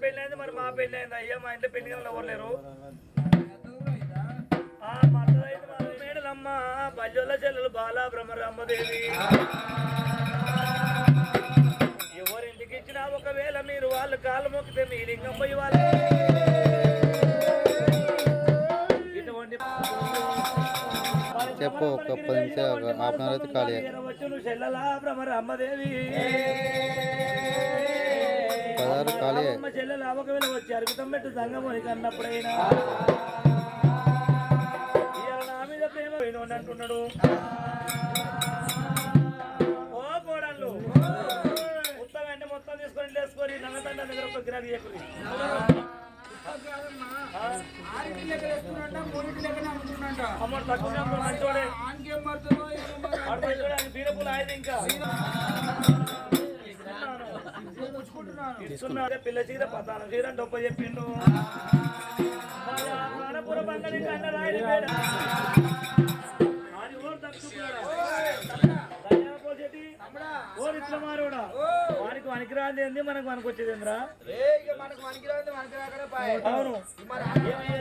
పెళ్లి అయింది, మరి మా పెళ్లి అయింది. అయ్యా మా ఇంట్లో పెళ్లి ఎవరు లేరు. మా అత్తదైతే మా మేడలమ్మ బల్జోళ్ళ చెల్లెలు బాల బ్రహ్మరామ్మదేవి. ఎవరింటికి ఇచ్చినా ఒకవేళ మీరు వాళ్ళు కాళ్ళు మొక్కితే మీ లింగం పోయి వాళ్ళు ఇటువంటి చెప్పు. ఒక 10 నిమిషాలు హాఫ్ అన్ అవర్ అయితే ఖాళీ. చెల్లెలా బ్రహ్మరామ్మదేవి ఖాళీ. చెల్లెలు ఒకవేళ వచ్చి అరుగుతం పెట్టు సంగమోనికి అన్నప్పుడైనా నా మీద ప్రేమ పోయిన అంటున్నాడు. ఓ కోడళ్ళు మొత్తం అంటే మొత్తం తీసుకొని లేసుకొని నల్లతండ దగ్గర ఒక గిరాకీ చెప్పుది. అమ్మ తక్కువ మంచోడే బీరపూలు ఆయన ఇంకా ఇస్తున్నాడే పిల్ల చీర పతాన చీర డొప్ప చెప్పిండు. పూర బంగాళీ కన్న రాయలు ఓరిట్లమారుడా వానికి వనికిరాంది ఏంది, మనకు వనకొచ్చేది ఏంద్రా? అవును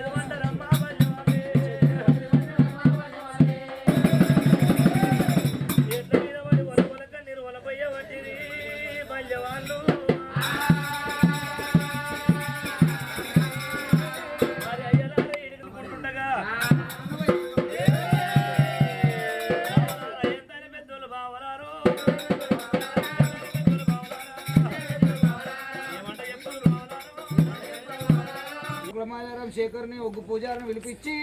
ఏమంటారమ్మా ఎట్ల మీద వాడి వలక నీరు వలపయ్య వట్టిది బల్యవాళ్ళు. మరి అయ్యలారే ఇడుగులు కొంటుండగా ఎంతనే పెద్దోళ్ళు బావలారు శేఖర్ ని ఒగ్గు పూజారిని పిలిపించి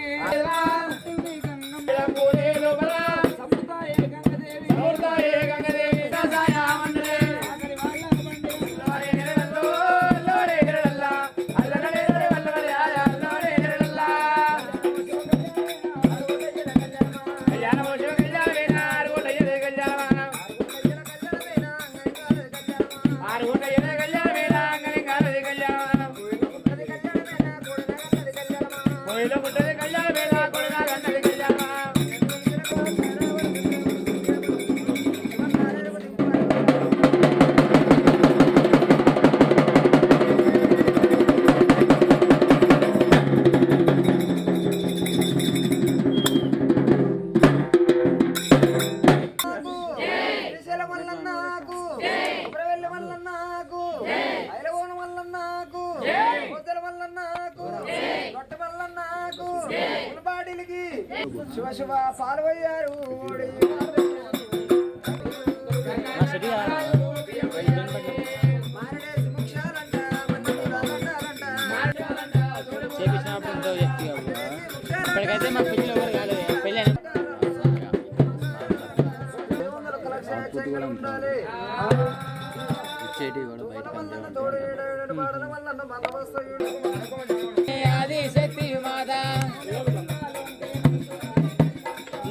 శివ శివ పాల్వయ్యారు. ఇప్పటికైతే మా పెళ్ళి ఎవరు కాలేదు. పెళ్ళి అది శక్తి మాత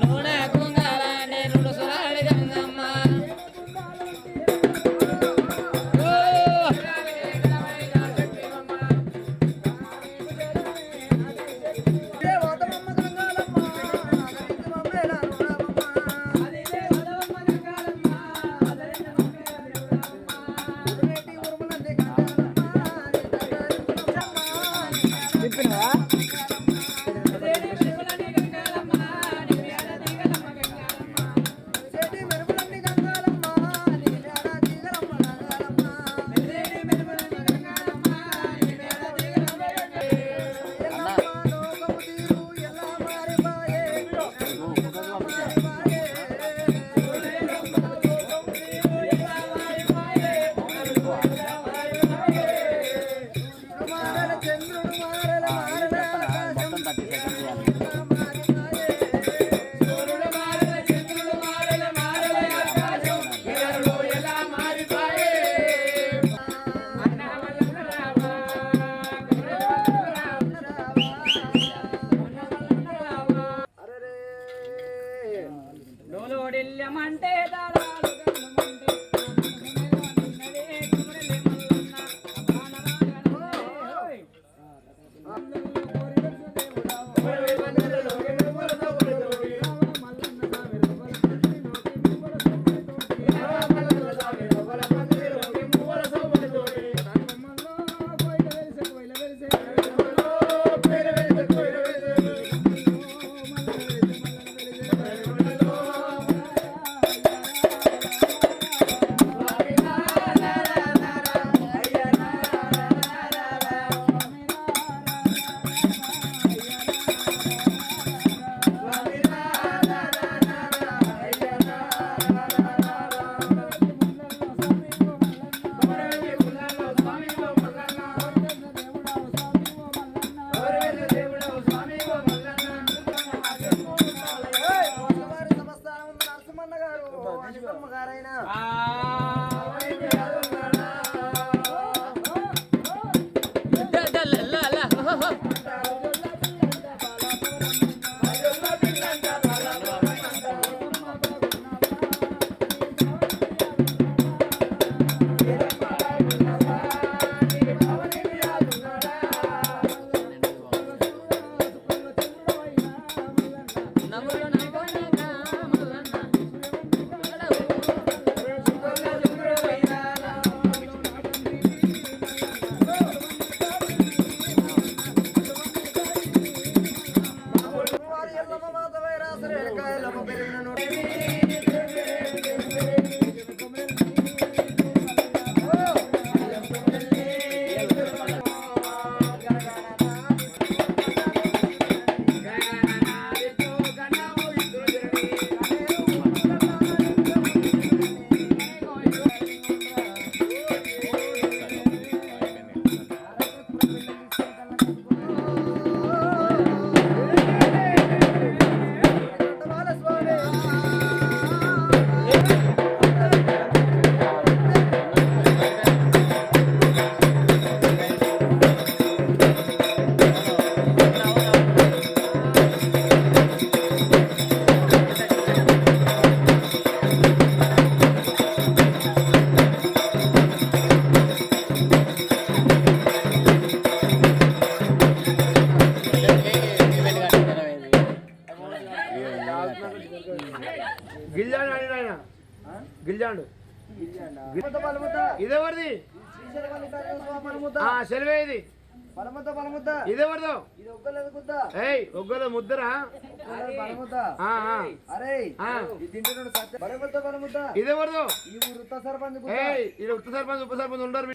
నూనె కుంగాల నేను సురాడి గంగమ్మ చంద్రుడు మారల మారల అంటాడు. బలముద్ద బలముద్ద ఇదెవరిది? శ్రీశైల మల్లికార్జున బలముద్ద సెలవే ఇది. బలముద్ద బలముద్ద ఇదెవరిదో? ఇది ఒక్కలేదు గుద్ద ఏయ్ ఒగ్గల ముద్దరా? బలముద్ద ఆ, ఆ. అరే ఇది తింటున్నాడు సత్య బలముద్ద బలముద్ద ఇదెవరిదో? ఈ ఊరు ఉత్త సర్పంచ్ గుద్ద ఏయ్ ఇది ఉత్త సర్పంచ్ ఉప సర్పంచ్ ఉండరు.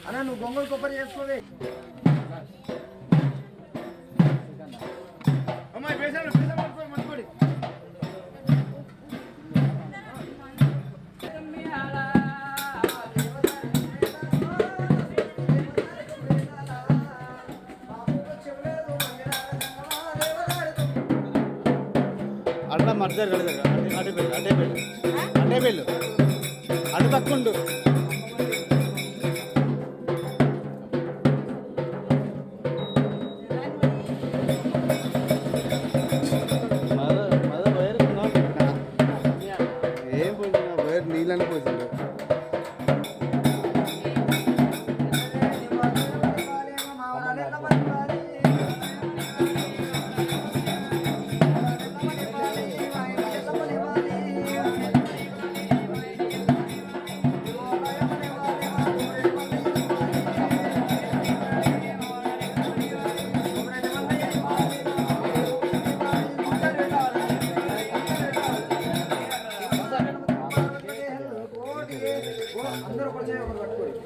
అన్నా నువ్వు గొంగళ కొబ్బరి చేసుకోవే అమ్మాయి పేసాడు మంచుకోడి. అట్లా మర్జర్ కడతారు అటే పెళ్ళు అటే పెళ్ళు అటే పెళ్ళు అటు తక్కుండు ఏం పోయింది వైర్ నీళ్ళని పోసిండు అందరూ ఒక చేయి ఒకరు పట్టుకోండి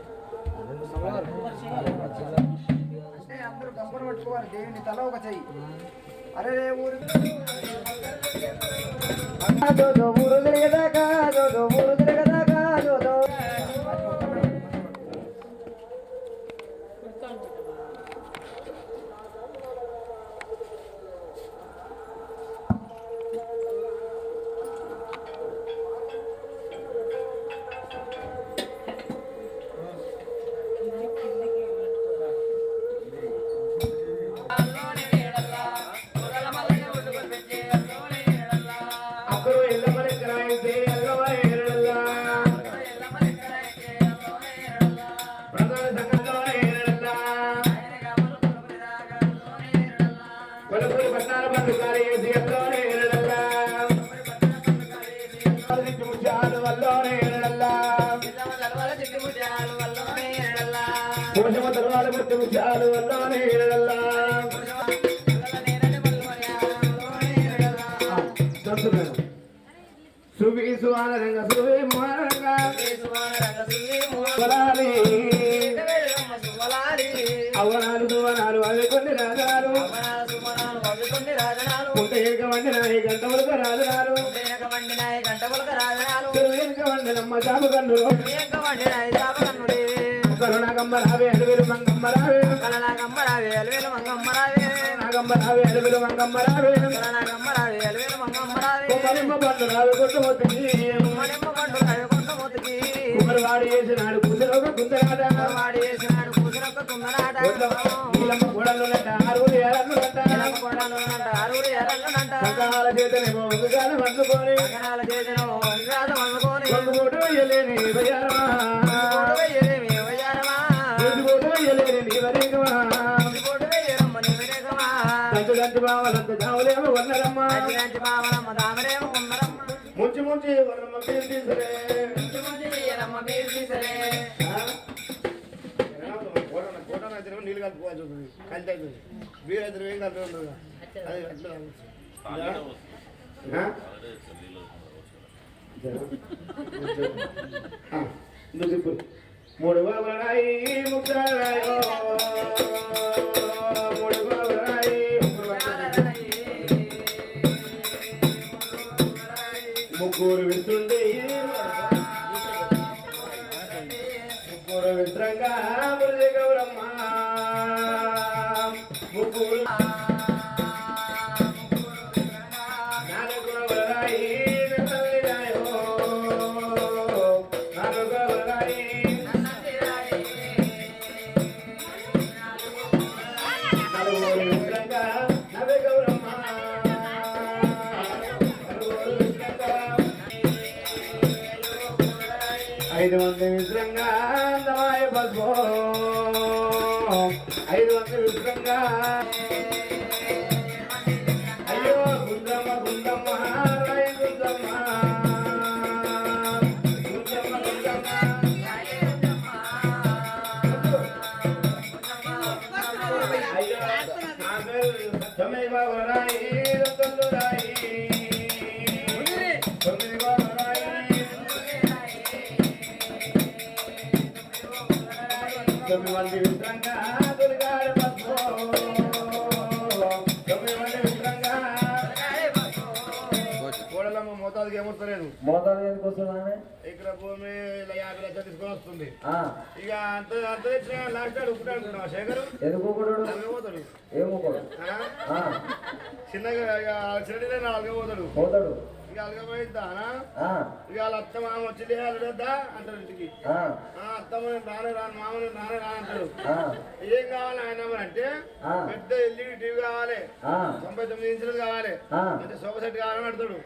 అంటే అందరూ గంపలు పట్టుకోవాలి దేవుని తల ఒక చెయ్యి అరే ఊరు ఊరు తిరగదాకా ఊరు తిరగదాకా సువి సువానంగా సువి మోహనంగా అవనాలు సువనాలు అవి కొన్ని రాజాలు ఏక వండినాయి గంటములకు రాజనాలు వండినమ్మ చాపు కన్నులు కరుణాగమ్మరావే అలువేలు మంగమ్మరావే నాగమ్మరావే అలువేలు మంగమ్మరావే కుమరిమ్మ పండు రావే కొట్టుమోతికి కుమరి వాడు చేసినాడు కూతురొక కుందరాట నీలమ్మ గోడలున్నట ఆరుగురు ఏరన్నులంట సంకహాల చేతనేమో ఒకగాన వండుకొని వండుకోటు వెయ్యలేని వయ్యారమా వండుకోటు వెయ్యలేని నీ వరేగమా కంచుగంటి బావలంత జావులేమో కొన్నరమ్మ ముంచి ముంచి వరమ్మ పేరు తీసరే నీళ్ళు కలుపుకోవాల్సి ఉంటుంది కలిసి అవుతుంది వీరైతే ఏం కలిపి ఉండదు అది అట్లా చెప్పు మూడు బాబరాయి ముగ్గురాయి మూడు బాబరాయి ముగ్గురు విస్తుండే ముగ్గురు విత్రంగా మురళి గౌరమ్మ ముగ్గురు 500 విశ్రంగా అందమాయ పద్మో 500 విశ్రంగా అయ్యో గుండమ్మ గుండమ్మ రాయి గుండమ్మ గుండమ్మ గుండమ్మ అయ్యో ఆమె తొమ్మిది బాబు రాయి తొమ్మిది రాయి తొమ్మిది బాబు రాయి తొమ్మిది మంది విశ్రంగా దుర్గాడు పద్మో 9 మంది విశ్రంగా కోడలమ్మ మోతాదుకి ఏమొస్తలేదు మోతాదు ఎందుకు వస్తుందా ఇక్కడ భూమి ఇలా 50 లక్షలు తీసుకొని వస్తుంది ఇక అంత అంత తెచ్చిన లాస్ట్ ఆడు ఉప్పుడు అనుకుంటున్నావా శేఖరు ఎందుకు పోతాడు ఏమో చిన్నగా ఇక చిన్న 4 పోతాడు పోతాడు ఇక అలగపోయిద్దానా ఇక వాళ్ళ అత్త మామ వచ్చి అల్లుడొద్దా అంటారు ఇంటికి అత్తమ్మ నానే రాను మామని నానే రానంటాడు ఏం కావాలి ఆయన అంటే పెద్ద ఎల్ఈడి టీవీ కావాలి 99 ఇంచులు కావాలి అంటే సోఫా సెట్ కావాలని అడతాడు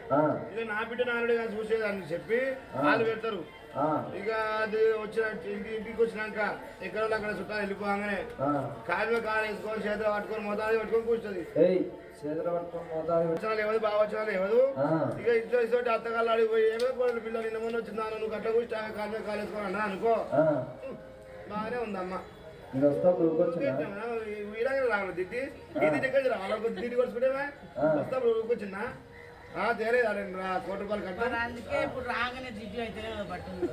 ఇక నా బిడ్డ నానుడు కానీ చూసేదాన్ని చెప్పి వాళ్ళు పెడతారు ఇక అది వచ్చిన ఇంటికి వచ్చినాక ఎక్కడ అక్కడ చుట్టాలు వెళ్ళిపోగానే కాలు కాలు వేసుకొని చేతులు పట్టుకొని మొదలు పట్టుకొని కూర్చుంది వచ్చినాలు ఎవరు బాగా వచ్చినాలు ఎవరు ఇక ఇంట్లో ఇటువంటి అత్తగాళ్ళు అడిగిపోయి ఏమో కోడలు పిల్లలు నిన్న మొన్న వచ్చిందా నువ్వు గట్ల కూర్చి కాలు కాలు వేసుకొని అన్నా అనుకో బాగానే ఉందమ్మా వీడగా రావాలి దిద్ది ఇది దగ్గర రావాలి దిద్ది కొడుచుకుంటేవా వస్తా ఊరుకొచ్చిందా తేలేదు అరే ₹1 కట్టాలి అందుకే ఇప్పుడు రాగానే దిద్దు అయితే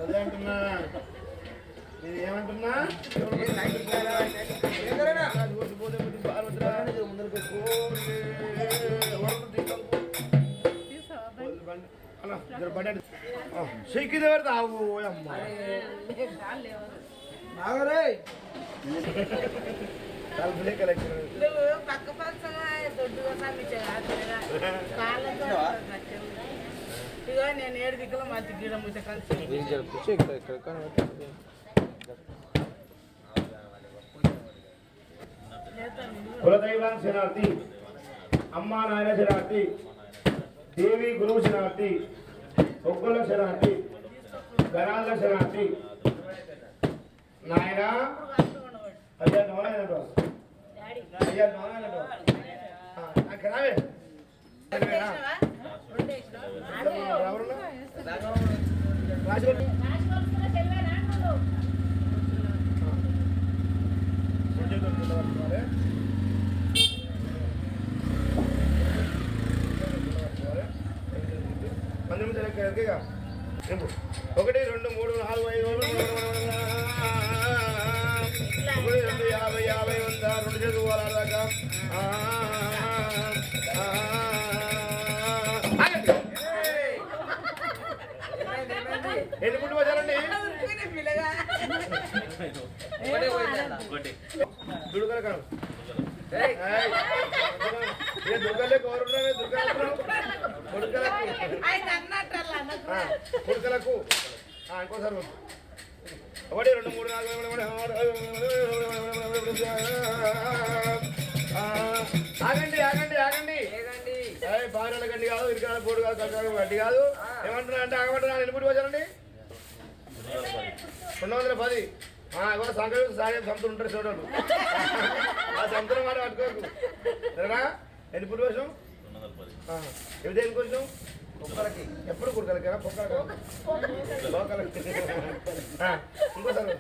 అదే అంటున్నా ఇది ఏమంటున్నా షెక్కి పెడతా అమ్మా నువ్వు పక్క పక్కన దొడ్డుగా కాళ్ళతో ఇగో నేను 7 దిక్కుల మధ్య గీడ ముచ్చ కలిసి కులదైవాన్ శనార్థి అమ్మా నాయన శనార్థి దేవి గురువు శనార్థి ఒగ్గుల శనార్థి గణాల శనార్థి నాయన అయ్యా నోనో అయ్యా నోనో అక్కడ రావే ఒకటి 2 3 4 5 1 2 50 50 100 2 చేతులు పోరాదాకా ఎన్ని పుట్టి వచ్చారండి దుర్గల కాదు దుర్గలే గౌరవ కొడుకలకు ఇంకోసారి 1 2 3 4 ఆగండి బాగా గడ్డి కాదు ఇరికాల పోడు కాదు గడ్డి కాదు ఏమంటున్నా అంటే ఆగమంటున్నా ఎన్ని వచ్చారండి 210 కూడా సంక్రాంతి సాగే సంతులు ఉంటారు చూడండి ఆ సంతులు మాట పట్టుకోకు సరేనా ఎన్ని పుట్టి వచ్చాం ఎవి దేనికి వచ్చాం కుక్కలకి ఎప్పుడు కుక్కలకేనా కుక్కలకి లోకలకి ఇంకోసారి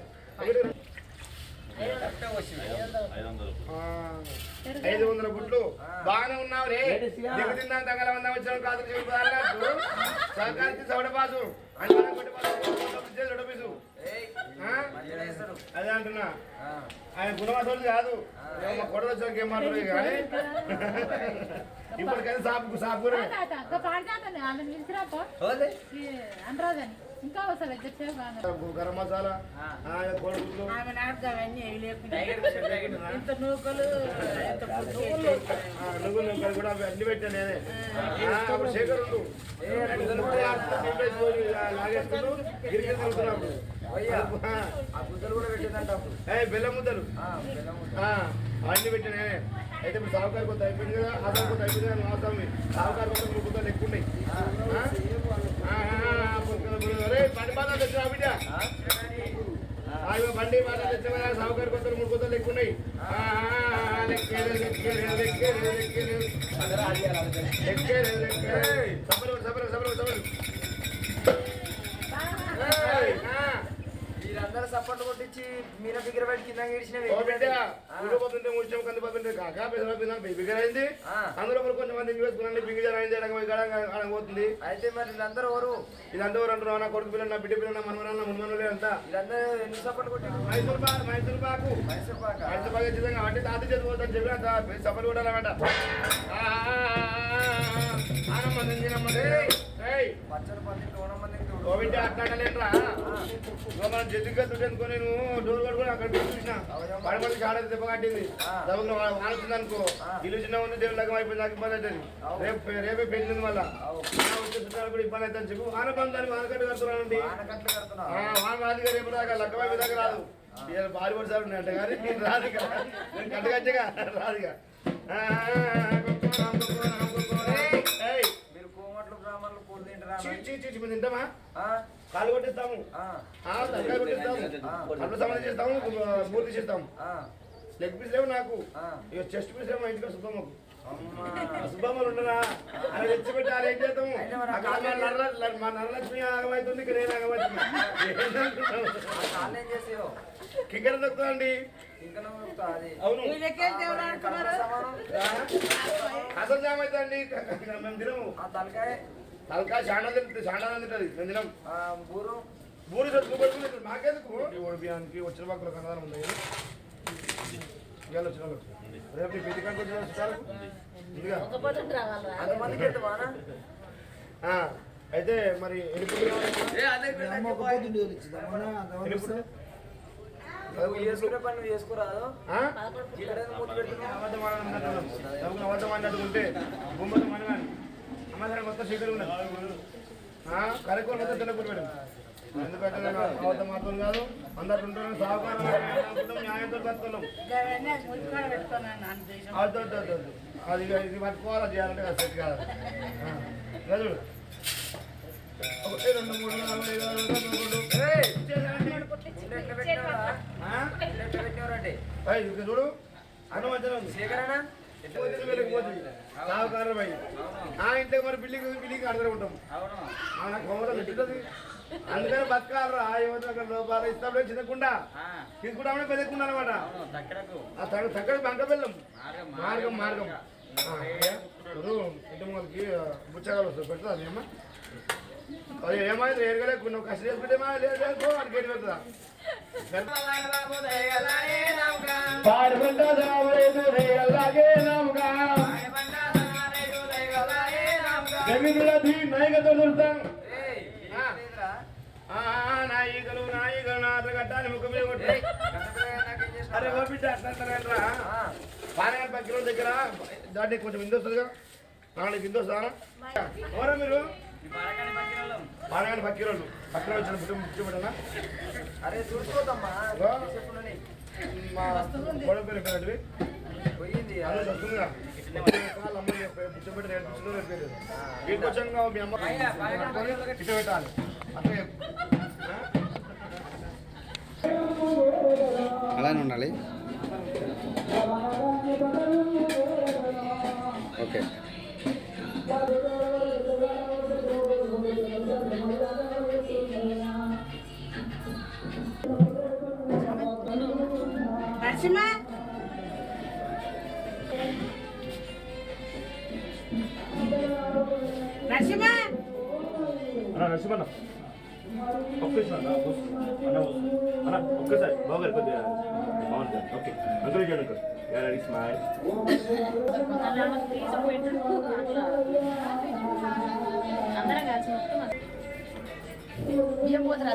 500 పుట్లు బాగానే ఉన్నావు రే దిగు తిన్నా తగల ఉందా వచ్చిన కాదు చెప్పారు సహకారికి సౌడపాసు చూడపీసు అదే అంటున్నా ఆయన గుణవాసోడు కాదు కొడలు వచ్చాక ఏం మాట్లాడదు కానీ ఇప్పటికైతే సాపు గరం మసాలా కొడుకులు నువ్వు కూడా అన్ని పెట్టా నేనే అప్పుడు శేఖర్ లాగేసుకుంటూ గిరికెళ్ళి వెళ్తున్నాడు బెల్లం ముద్దలు అన్ని పెట్టా నేనే అయితే ఇప్పుడు సాగుకారు కొత్త అయిపోయింది కదా ఆ సాగు కొత్త అయిపోయింది కదా మా స్వామి సాగుకారు కొత్త ముద్దలు ఎక్కువ ఉన్నాయి బండి బాధ తెచ్చా బిడ్డ బండి బాధ తెచ్చా సౌకర్య కొత్తలు 3 కొత్తలు ఎక్కున్నాయి మీరందరూ సపోర్ట్ కొట్టించి మీర బిగ్గర పెట్టి కింద ఊడిపోతుంటే ముత్యం కందిపోతుంటే కాక బిగ్గరైంది అందులో కొంచెం మంది వేసుకున్నాను బిగ్గరైంది పోతుంది. అయితే మరి వీళ్ళందరూ ఎవరు ఇదంతా అంటారు నా కొడుకు పిల్లలు నా బిడ్డ పిల్లలు నా మనవరాలు మున్మనులే అంతా వీళ్ళందరూ ఎన్ని సపోర్ట్ కొట్టారు? మైసూర్ పాకు ఖచ్చితంగా అంటే తాత చదిపోతాను చెప్పిన సపోర్ట్ కొట్టాలన్నమాట. పచ్చడి పంది టోనమంది కోవిడ్ అట్లాడలేట్రా మనం జడ్జిగా దుడ్డుకొని నువ్వు డోర్ కట్టుకొని అక్కడ చూసిన పడమని చాలా దెబ్బ కట్టింది దెబ్బలు వాడుతుంది అనుకో ఇల్లు చిన్న ఉంది దేవుడు లగం అయిపోయింది నాకు ఇబ్బంది అవుతుంది రేపే పెళ్ళింది మళ్ళా వచ్చే చుట్టాలు కూడా ఇబ్బంది అవుతుంది చెప్పు ఆనబంధాన్ని వానకట్టు కడుతున్నానండి వాన రాదుగా రేపు దాకా లగ్గం అయిపోయి దాకా రాదు భారీ పడి సార్ ఉన్నాయంట కానీ రాదు కదా నేను కట్టగచ్చగా రాదుగా తింటామా కాలు కొట్టిస్తాము తలకాయ కొట్టిస్తాము అట్లా సంబంధం చేస్తాము మూర్తి చేస్తాము లెగ్ పీస్ లేవు నాకు ఇక చెస్ట్ పీస్ లేవు మా ఇంటికి సుబ్బమ్మకు సుబ్బమ్మలు ఉండరా అని తెచ్చిపెట్టి వాళ్ళు ఏం చేస్తాము మా నరలక్ష్మి ఆగమవుతుంది ఇక్కడ నేను ఆగమవుతుంది కింకర దొక్కుతా అండి అవును అసలు జామ్ అవుతా అండి మేము తినము తలకాయ చాలా తింటుంది మేము తినం బూరు చదువుకుంటుంది మాకెందుకు ఓడిపియానికి వచ్చిన పక్కల కన్నదానం ఉంది ఇవాళ వచ్చిన రేపు నీ పెళ్లి కంటే వచ్చిన చుట్టాలకు అయితే మరి చేసుకోరాదు అబద్ధం అన్నట్టుకుంటే గుమ్మతం అనగాని అమ్మాయి మొత్తం సీట్లు ఉన్నాయి కరెక్ట్ మొత్తం తినకూడదు మేడం ఎందుకంటే నేను అబద్ధం మాత్రం కాదు అందరు ఉంటాను సహకారం న్యాయంతో బతుకున్నాం అది ఇది పట్టుకోవాలా చేయాలంటే కదా సెట్ కాదు చదువు 1 2 3 4 5 చూడు అన్న మధ్యలో సహకారం అయ్యి ఇంట్లో మరి బిల్డింగ్ అడగనే ఉంటాం నాకు హోమలో ఎట్టుతుంది అందుకని బతకాలరా యువత లోపాలు ఇస్తాం చిన్నకుండా తీసుకుంటామని పెద్దకుండా అనమాట తక్కడ బంక బెల్లం మార్గం ఇప్పుడు కుటుంబాలకి బుచ్చగాలు వస్తుంది పెడుతుంది అది ఏమా అది ఏమైంది ఏరుగలే నువ్వు కష్టం చేసి పెట్టేమా లేదు అది గేట్ పెడుతుందా నాయకతో చూస్తాం నాయికలు నాతో కట్టాలి ముఖం మీద కొట్టి అరే ఓ బిడ్డ అట్లా పానగాని పక్కిలో దగ్గర దాన్ని కొంచెం విందు వస్తుందిగా నాలుగు విందు వస్తుందా ఎవరా మీరు పానగాని పక్కిరోళ్ళు పక్కన వచ్చిన ముఖ్యం పెట్టనా అరే చూసుకోదమ్మా మా గొడవ పేరు పేరు పోయింది అదే వస్తుందిగా మీ అమ్మ ఇటు పెట్టాలి అట్లా అలానే ఉండాలి. ఓకే నరసింహ నరసింహ నరసింహన్న ఒక్కసారి అన్న ఒక్కసారి బాగా కొద్దిగా బాగుంది సార్ ఓకే అంకుల్ చేయండి అంకుల్ రెడీ స్మైల్ అందరం కలిసి బియ్యం పోతురా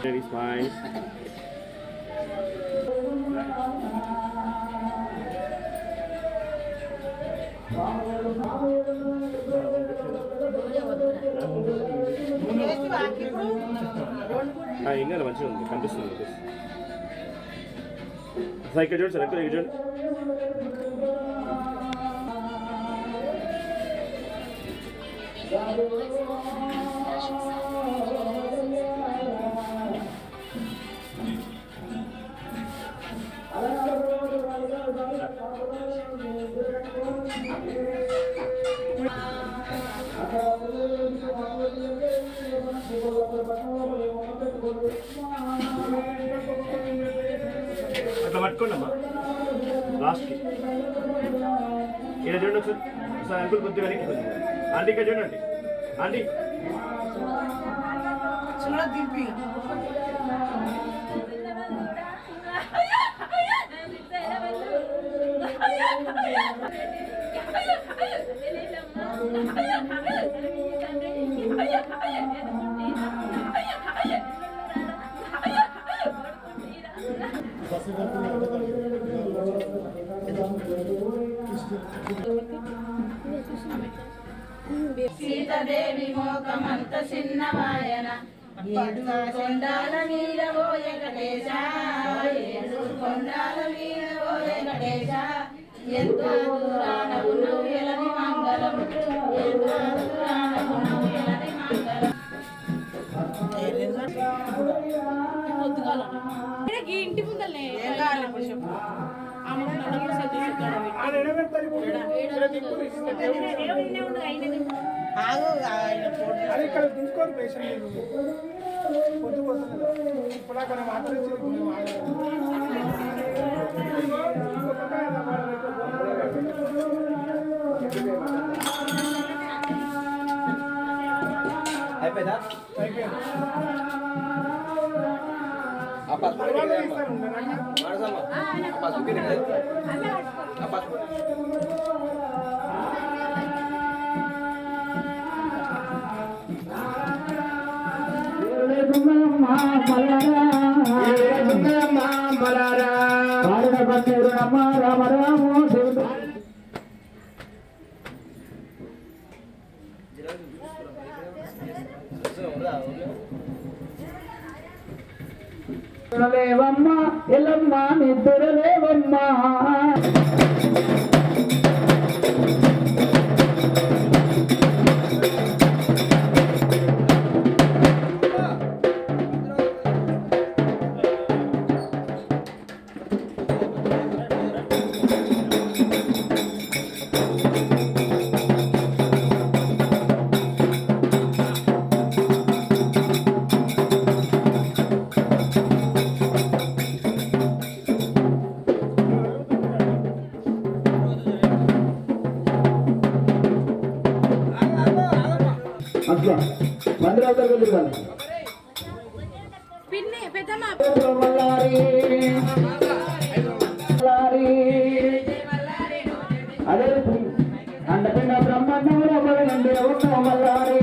రెడీ స్మైల్ ఇంకా మంచిగా ఉంది కనిపిస్తుంది ఇక్కడ చూడండి సార్, ఇక్కడ చూడండి. అట్లా పట్టుకోండి అమ్మా లాస్ట్కి. ఇక్కడ చూడండి ఒకసారి సార్, అంకుల్ కొద్దిగా వెనక్కి కొద్దిగా. ఆంటీ ఇక్కడ చూడండి ఆంటీ. సీతాదేవి మోకమంత చిన్నవాయన ఏడు కొండాల మీద ఓ వెంకటేశ, ఏడు కొండాల మీద ఓ వెంకటేశ, ఎంతో దూరాన ఉన్నవు ఎలని మంగళం, ఎంతో దూరాన ఉన్నవు ఎలని మంగళం. ఇంటి ముందలే ఇక్కడ చూసుకోండి పేషెంట్ పొద్దు పోతుంది ఇప్పుడు అక్కడ మాత్రం అయిపోయిందా? లేవమ్మా ఎల్లమ్మా నిద్ర లేవమ్మా అట్లా మందిరాలు వెళ్ళిపోవాలి అదే అండపిండ బ్రహ్మాండంలో మల్లారి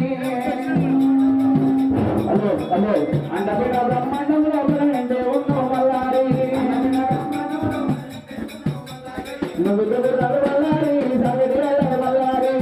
హలో హలో అండపిండ బ్రహ్మాండంలో మల్లారి నువ్వు మల్లారి మల్లారి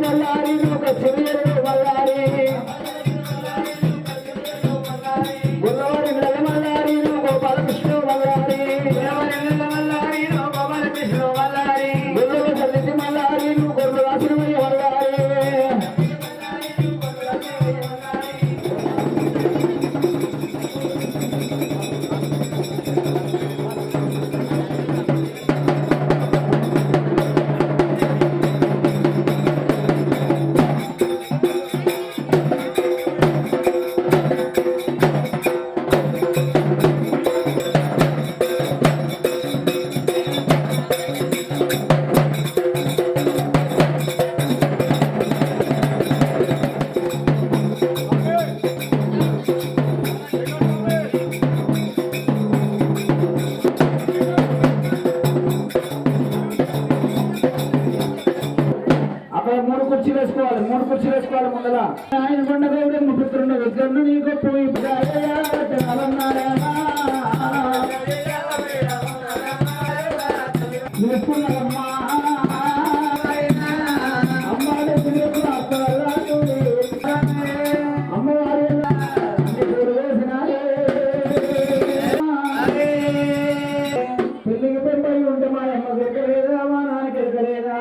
మల్లారి ఒక చెవియరు మల్లారి గుల్లవారి నెల మల్లారి గోపాల కృష్ణ మల్లారి మల్లారి గోపాల కృష్ణ మల్లారి గుల్లవ తల్లి మల్లారి గొర్రె రాసిన మల్లారి అక్కడ మూడు కుర్చీలు వేసుకోవాలి ముందర ఆయన కొండగౌడ పుత్రున్న విగ్రహం నీకు పోయి అమ్మవారి పెళ్లికి పెళ్ళి ఉంటే మా అమ్మ దగ్గరేదా మా నాన్న దగ్గరేదా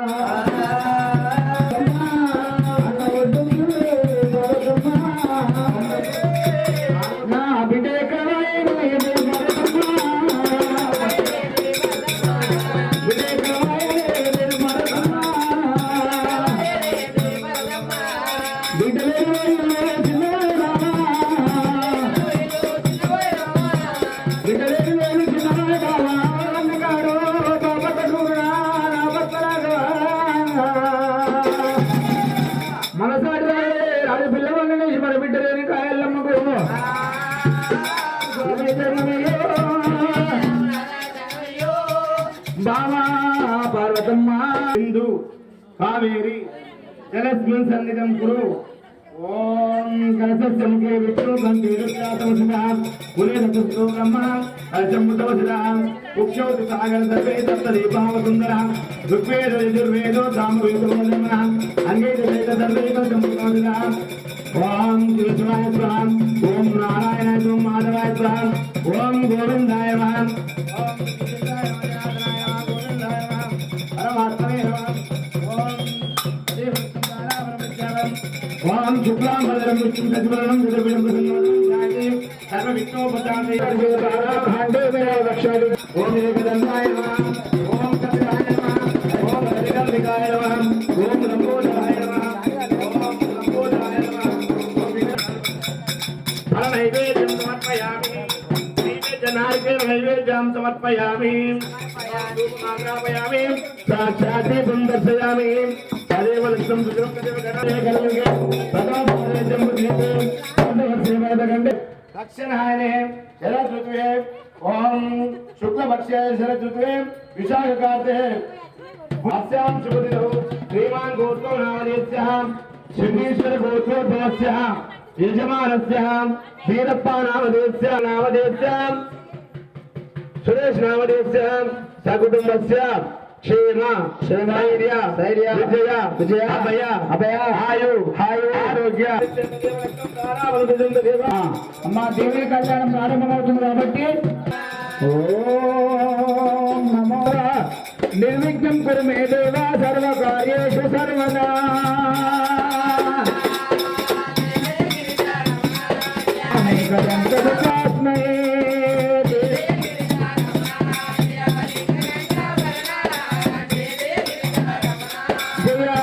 నా బిడ్డ మనసారి రాజు పిల్లవాడిని మన బిడ్డ లేని కాయల్లమ్మకు బామా పార్వతమ్మ హిందూ కావేరి జలస్మిన్ సన్నిధం కురు ఓం కలసముఖే విష్ణు గంభీరత్యాసమసుధాం పురేదస్తు బ్రహ్మ కలసముదవసుధాం ఉక్షౌతు సాగర సర్వే సప్త దీపావసుందరాం ఋగ్వేద యజుర్వేదో సామవేదోదమనాం అంగేత వేద సర్వే కలసముదవసుధాం ఓం కృష్ణాయ స్వాహ ఓం నారాయణాయ ఓం మాధవాయ స్వాహ ఓం గోవిందాయ నమః ఓం కృష్ణాయ నమః గోవిందాయ నమః పరమాత్మనే నమః ఓం ఓం శుక్లాం భద్రం విష్ణుం శశివర్ణం చతుర్భుజం ప్రసన్నవదనం సర్వ విష్ణోపచారే ఖండే మే రక్షామి ఓం ఏకదంతాయ నమః ఓం కపిలాయ నమః ఓం హరికంబికాయ నమః ఓం లంబోదరాయ నమః ఓం లంబోదరాయ నమః ఫల నైవేద్యం సమర్పయామి నైవేద్యం సమర్పయామి ఆగ్రాపయామి సాక్షాత్ దర్శయామి తదేవ లక్ష్యం దక్షిణాయనే శరద్ ఋతువే ఓం శుక్లపక్షే శరద్ ఋతువే విశాఖకార్తే అస్యాం శుభదినౌ శ్రీమాన్ గోత్రో నామధేయస్యః శృంగేశ్వర గోత్రోద్భవస్యః యజమానస్యః వీరప్ప నామధేయస్య సురేష్ నామధేయస్య సకుటుంబస్య క్షేమ ధైర్య విజయ అభయ ఆయు ఆరోగ్య అమ్మా దేవి కళ్యాణం ప్రారంభమవుతుంది కాబట్టి ఓం నమో నిర్విఘ్నం కురు మే దేవ సర్వకార్యేషు సర్వదా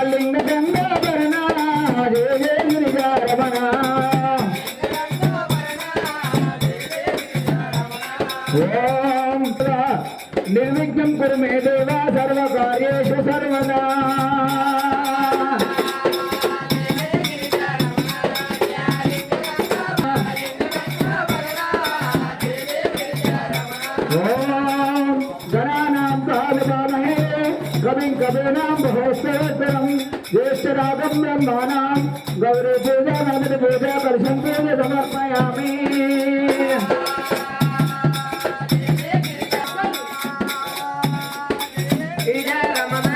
లింగ గంగాభరణ జయ గిరిజారమణ ఓం నిర్విఘ్నం కురు మే దేవ సర్వకార్యేషు సర్వదా कविं कवीनां बहोत्सवोत्तरं ज्येष्ठरागं ब्रह्माणां गौरी पूजा नमित पूजा कलशं पूजा समर्पयामि విజయ రమణ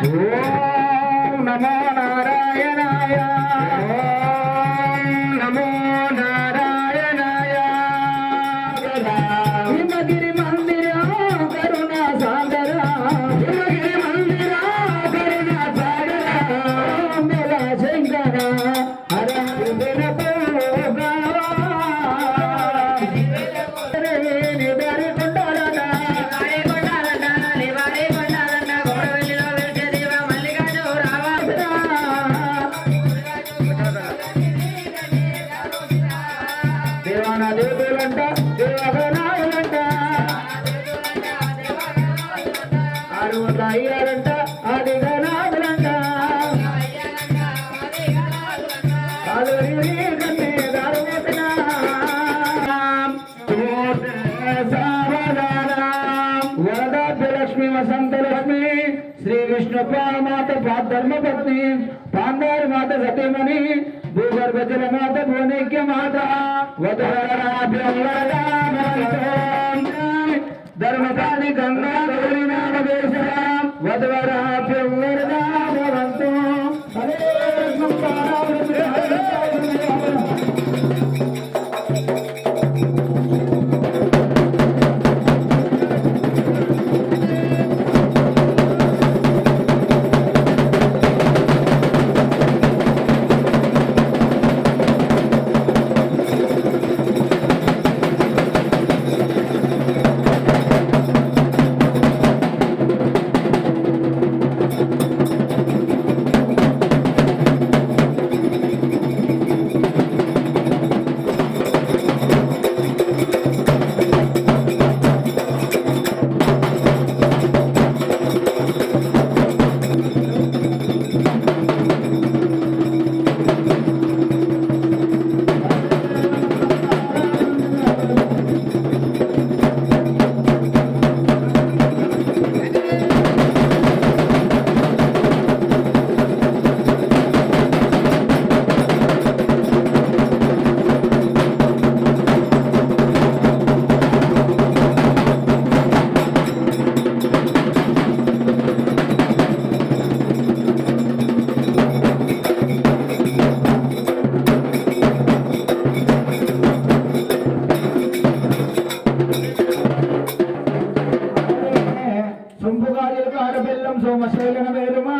ఓం నమో నారాయణాయ ఓం నమో నారాయణాయ హిమగిరి మందిర కరుణ సాగర హిమగిరి మందిర కరుణ సాగర మేళ శంకర హర దేవానా దేవులంట దేవగనాలంట ఆరువంట అయ్యారంట ఆది గనాలంట వరదాభ్యలక్ష్మి వసంతలక్ష్మి శ్రీ విష్ణు మాత ధర్మ పత్ని పాండారి మాత సతీమణి భూగర్భ జల మాత భువనేక్య మాత ధర్మకాళి గంగా గౌరీ నామదేశ వధవరాభ్యం వరదాభవంతు హరే బెల్లం సోమశైలన వేరుమా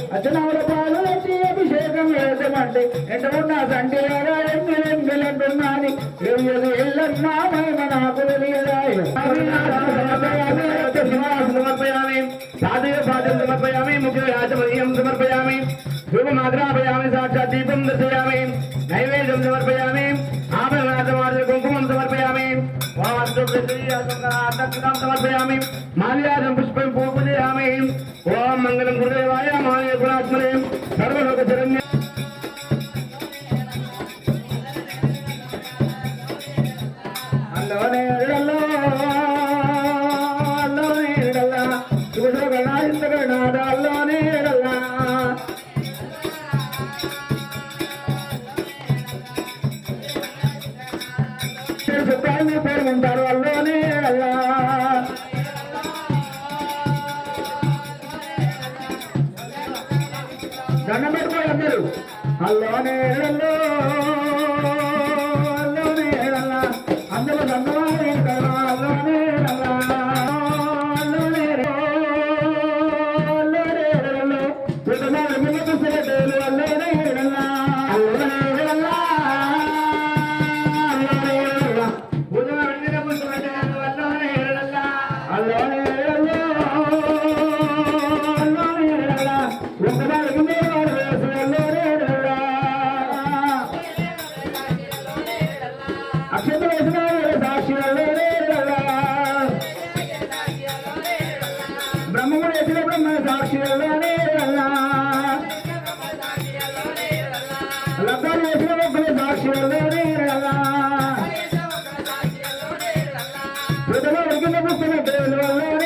అచ్చనవల పాలు వచ్చి అభిషేకం వేదమంటే ఎంతకున్న సండే ఎంగిలంటున్నాని ఎల్లన్నా మహిమ నాకు సమర్పయామి సాధుయ పాదం సమర్పయామి ముఖ్య రాజమహ్యం సమర్పయామి ధూపమాగ్రాపయామి సాక్షాత్ దీపం దర్శయామి నైవేద్యం సమర్పయామి ఆభరణార్థమార్థ కుంకుమం సమర్పయామి సమర్పయామి మాల్యాదం పుష్పం పూజయామి ఓం మంగళం గురుదేవాయ మాయ గుణాత్మనే సర్వలోక శరణ్య అల్లోనే అల్లోనే అల్లోనే పేరు ఉంటారు అల్లోనే అల్లా దండం పెట్టుకోవాలి అందరూ అల్లోనే అల్లో అల్లోనే అల్లా అందరూ దండవానే అల్లోనే అల్లా అల్లోనే అల్లోనే అల్లో పెద్దవాళ్ళు ముందుకు సెలటేలు అల్లోనే అల్లా అల్లోనే అల్లా అక్షత వేసిన సాక్షిగా దేవుని వల్ల